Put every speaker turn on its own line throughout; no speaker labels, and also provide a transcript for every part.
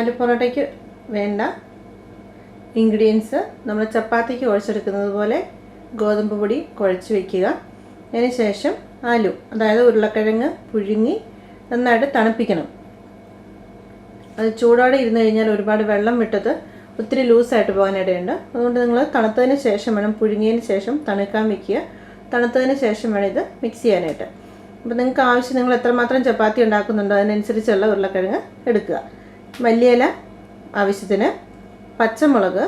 ആലു പൊറോട്ടയ്ക്ക് വേണ്ട ഇൻഗ്രീഡിയൻസ് നമ്മൾ ചപ്പാത്തിക്ക് കുഴച്ചെടുക്കുന്നത് പോലെ ഗോതമ്പ് പൊടി കുഴച്ച് വയ്ക്കുക. അതിനുശേഷം ആലു, അതായത് ഉരുളക്കിഴങ്ങ് പുഴുങ്ങി നന്നായിട്ട് തണുപ്പിക്കണം. അത് ചൂടോടെ ഇരുന്ന് കഴിഞ്ഞാൽ ഒരുപാട് വെള്ളം വിട്ടത് ഒത്തിരി ലൂസായിട്ട് പോകാനിടയുണ്ട്. അതുകൊണ്ട് നിങ്ങൾ തണുത്തതിന് ശേഷം വേണം, പുഴുങ്ങിയതിന് ശേഷം തണുക്കാൻ വയ്ക്കുക. തണുത്തതിന് ശേഷം വേണം ഇത് മിക്സ് ചെയ്യാനായിട്ട്. അപ്പോൾ നിങ്ങൾക്ക് ആവശ്യം, നിങ്ങൾ എത്രമാത്രം ചപ്പാത്തി ഉണ്ടാക്കുന്നുണ്ടോ അതിനനുസരിച്ചുള്ള ഉരുളക്കിഴങ്ങ് എടുക്കുക. മല്ലിയില ആവശ്യത്തിന്, പച്ചമുളക്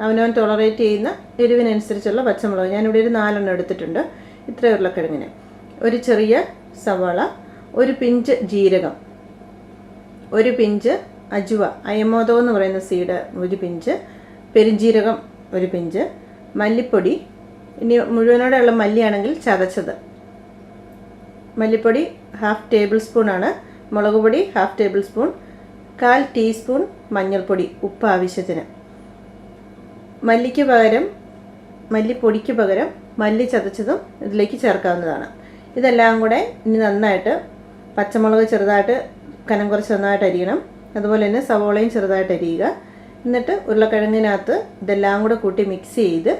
അവനവൻ ടോളറേറ്റ് ചെയ്യുന്ന എരിവിനനുസരിച്ചുള്ള പച്ചമുളക്, ഞാനിവിടെ ഒരു 4 എണ്ണം എടുത്തിട്ടുണ്ട്. ഇത്ര ഉരുളക്കിഴങ്ങിന്. ഒരു ചെറിയ സവാള, ഒരു പിഞ്ച് ജീരകം, ഒരു പിഞ്ച് അജുവ, അയമോദോ എന്ന് പറയുന്ന സീഡ് ഒരു പിഞ്ച്, പെരുംജീരകം ഒരു പിഞ്ച്, മല്ലിപ്പൊടി, ഇനി മുഴുവനോടെയുള്ള മല്ലിയാണെങ്കിൽ ചതച്ചത്, മല്ലിപ്പൊടി 1/2 ടേബിൾ സ്പൂൺ ആണ്, മുളക് പൊടി 1/2 ടേബിൾ സ്പൂൺ, 1/4 ടീസ്പൂൺ മഞ്ഞൾപ്പൊടി, ഉപ്പ് ആവശ്യത്തിന്. മല്ലിപ്പൊടിക്ക് പകരം മല്ലി ചതച്ചതും ഇതിലേക്ക് ചേർക്കാവുന്നതാണ്. ഇതെല്ലാം കൂടെ ഇനി നന്നായിട്ട്, പച്ചമുളക് ചെറുതായിട്ട് കനം കുറച്ച് നന്നായിട്ട് അരിയണം. അതുപോലെ തന്നെ സവോളയും ചെറുതായിട്ട് അരിയുക. എന്നിട്ട് ഉരുളക്കിഴങ്ങിനകത്ത് ഇതെല്ലാം കൂടെ കൂട്ടി മിക്സ് ചെയ്ത്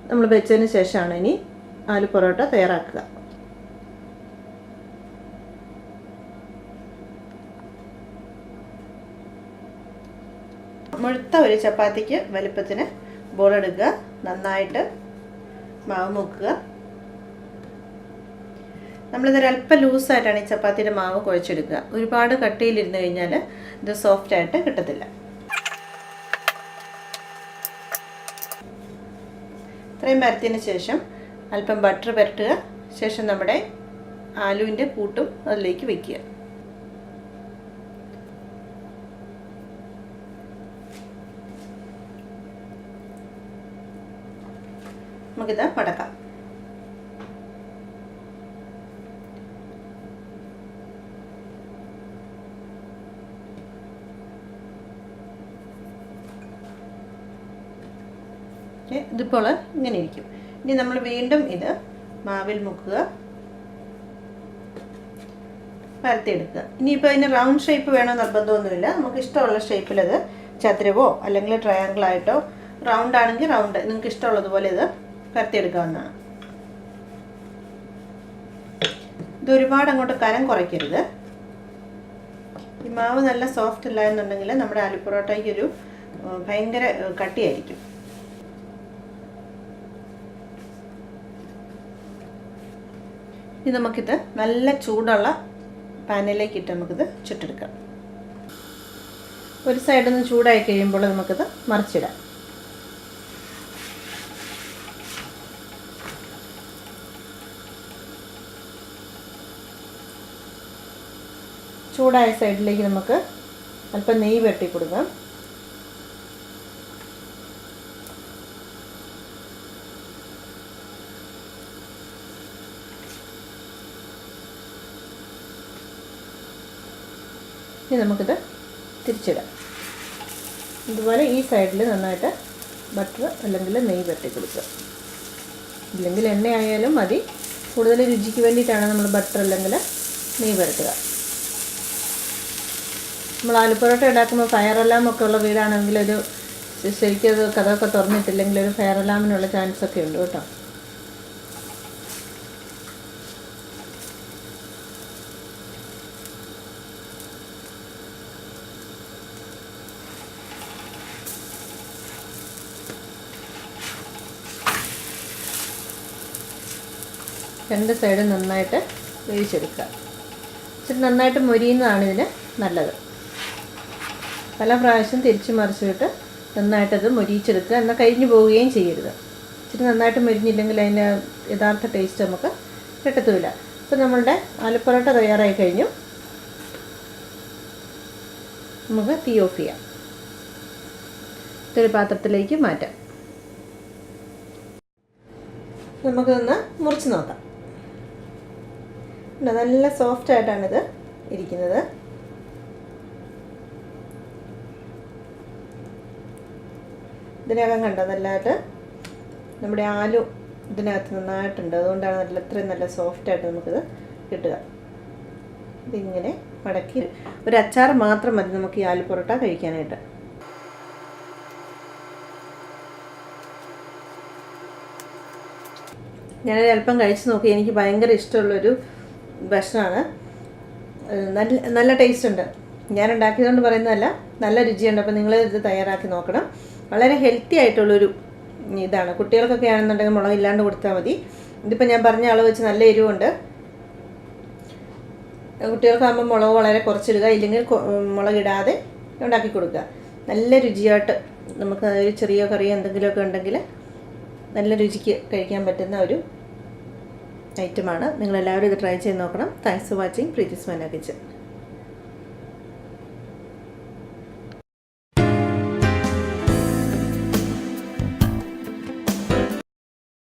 നമ്മൾ വെച്ചതിന് ശേഷമാണ് ഇനി ആലു പൊറോട്ട തയ്യാറാക്കുക. മുഴുത്ത ഒരു ചപ്പാത്തിക്ക് വലുപ്പത്തിന് ബോളെടുക്കുക. നന്നായിട്ട് മാവ് മുക്കുക. നമ്മളിതൊരല്പം ലൂസായിട്ടാണ് ഈ ചപ്പാത്തിയുടെ മാവ് കുഴച്ചെടുക്കുക. ഒരുപാട് കട്ടിയിലിരുന്ന് കഴിഞ്ഞാൽ ഇത് സോഫ്റ്റായിട്ട് കിട്ടത്തില്ല. ഇത്രയും പരത്തിയതിന് ശേഷം അല്പം ബട്ടർ പുരട്ടുക. ശേഷം നമ്മുടെ ആലുവിൻ്റെ കൂട്ടും അതിലേക്ക് വയ്ക്കുക. നമുക്കിത് മടക്കാം. ഇതിപ്പോൾ ഇങ്ങനെ ഇരിക്കും. ഇനി നമ്മൾ വീണ്ടും ഇത് മാവിൽ മുക്കുക, പരത്തിയെടുക്കുക. ഇനിയിപ്പോൾ അതിന് റൗണ്ട് ഷേപ്പ് വേണോ നിർബന്ധമൊന്നുമില്ല. നമുക്ക് ഇഷ്ടമുള്ള ഷേപ്പിൽ അത് ചതുരവോ അല്ലെങ്കിൽ ട്രയാങ്കിളായിട്ടോ, റൗണ്ട് ആണെങ്കിൽ റൗണ്ട്, നിങ്ങൾക്ക് ഇഷ്ടമുള്ളതുപോലെ ഇത് പരത്തിയെടുക്കാവുന്നതാണ്. ഇത് ഒരുപാട് അങ്ങോട്ട് കനം കുറയ്ക്കരുത്. ഈ മാവ് നല്ല സോഫ്റ്റ് അല്ല എന്നുണ്ടെങ്കിൽ നമ്മുടെ ആലു പൊറോട്ടയ്ക്ക് ഒരു ഭയങ്കര കട്ടിയായിരിക്കും. ഇനി നമുക്കിത് നല്ല ചൂടുള്ള പാനിലേക്ക് ഇട്ട് നമുക്കിത് ചുട്ടെടുക്കാം. ഒരു സൈഡിൽ നിന്ന് ചൂടായി കഴിയുമ്പോൾ നമുക്കിത് മറിച്ചിടാം. ചൂടായ സൈഡിലേക്ക് നമുക്ക് അല്പം നെയ്യ് വെട്ടി കൊടുക്കാം. ഇനി നമുക്കിത് തിരിച്ചിടാം. ഇതുപോലെ ഈ സൈഡിൽ നന്നായിട്ട് ബട്ടർ അല്ലെങ്കിൽ നെയ്യ് വെട്ടി കൊടുക്കുക. ഇല്ലെങ്കിൽ എണ്ണ ആയാലും മതി. കൂടുതൽ രുചിക്ക് വേണ്ടിയിട്ടാണ് നമ്മൾ ബട്ടർ അല്ലെങ്കിൽ നെയ്യ് പുരട്ടുക. നമ്മൾ ആലു പൊറോട്ട ഉണ്ടാക്കുമ്പോൾ ഫയർ അലാമൊക്കെ ഉള്ള വീടാണെങ്കിൽ ഒരു ശരിക്കും അത് കഥയൊക്കെ തുറന്നിട്ടില്ലെങ്കിൽ ഒരു ഫയർ അലാമിനുള്ള ചാൻസ് ഒക്കെ ഉണ്ട് കേട്ടോ. രണ്ട് സൈഡും നന്നായിട്ട് വേവിച്ചെടുക്കുക. ഇച്ചിരി നന്നായിട്ട് മൊരിയുന്നതാണ് ഇതിന് നല്ലത്. പല പ്രാവശ്യം തിരിച്ചു മറിച്ചിട്ട് നന്നായിട്ടത് മൊരിയിച്ചെടുക്കുക. എന്നാൽ കരിഞ്ഞു പോവുകയും ചെയ്യരുത്. ഇച്ചിരി നന്നായിട്ട് മൊരിഞ്ഞില്ലെങ്കിൽ അതിൻ്റെ യഥാർത്ഥ ടേസ്റ്റ് നമുക്ക് കിട്ടത്തുമില്ല. അപ്പോൾ നമ്മളുടെ ആലു പൊറോട്ട തയ്യാറായി കഴിഞ്ഞു. നമുക്ക് തീ ഓഫ് ചെയ്യാം. ഇതൊരു പാത്രത്തിലേക്ക് മാറ്റാം. നമുക്കൊന്ന് മുറിച്ച് നോക്കാം. നല്ല സോഫ്റ്റ് ആയിട്ടാണിത് ഇരിക്കുന്നത്. ഇതിനകം കണ്ടോ നല്ലതായിട്ട് നമ്മുടെ ആലു ഇതിനകത്ത് നന്നായിട്ടുണ്ട്. അതുകൊണ്ടാണ് ഇത്രയും നല്ല സോഫ്റ്റായിട്ട് നമുക്കിത് കിട്ടുക. ഇതിങ്ങനെ മടക്കി ഒരു അച്ചാർ മാത്രം മതി നമുക്ക് ഈ ആലു പൊറോട്ട കഴിക്കാനായിട്ട്. ഞാനൊരു അല്പം കഴിച്ച് നോക്കി. എനിക്ക് ഭയങ്കര ഇഷ്ടമുള്ളൊരു ഭക്ഷണമാണ്. നല്ല ടേസ്റ്റ് ഉണ്ട്. ഞാൻ ഉണ്ടാക്കിയതുകൊണ്ട് പറയുന്നതല്ല, നല്ല രുചിയുണ്ട്. അപ്പോൾ നിങ്ങൾ ഇത് തയ്യാറാക്കി നോക്കണം. വളരെ ഹെൽത്തി ആയിട്ടുള്ളൊരു ഇതാണ്. കുട്ടികൾക്കൊക്കെ ആണെന്നുണ്ടെങ്കിൽ മുളകില്ലാണ്ട് കൊടുത്താൽ മതി. ഇതിപ്പോൾ ഞാൻ പറഞ്ഞ അളവ് വെച്ച് നല്ല എരിവുണ്ട്. കുട്ടികൾക്കാകുമ്പോൾ മുളക് വളരെ കുറച്ചിടുക, ഇല്ലെങ്കിൽ മുളകിടാതെ ഉണ്ടാക്കി കൊടുക്കുക. നല്ല രുചിയായിട്ട് നമുക്ക് ഒരു ചെറിയ കറിയോ എന്തെങ്കിലുമൊക്കെ ഉണ്ടെങ്കിൽ നല്ല രുചിക്ക് കഴിക്കാൻ പറ്റുന്ന ഒരു ഐറ്റമാണ്. നിങ്ങളെല്ലാവരും ഇത് ട്രൈ ചെയ്ത് നോക്കണം. താങ്ക്സ് ഫോർ വാച്ചിങ് പ്രീതിസ് മന്ന കിച്ചൻ.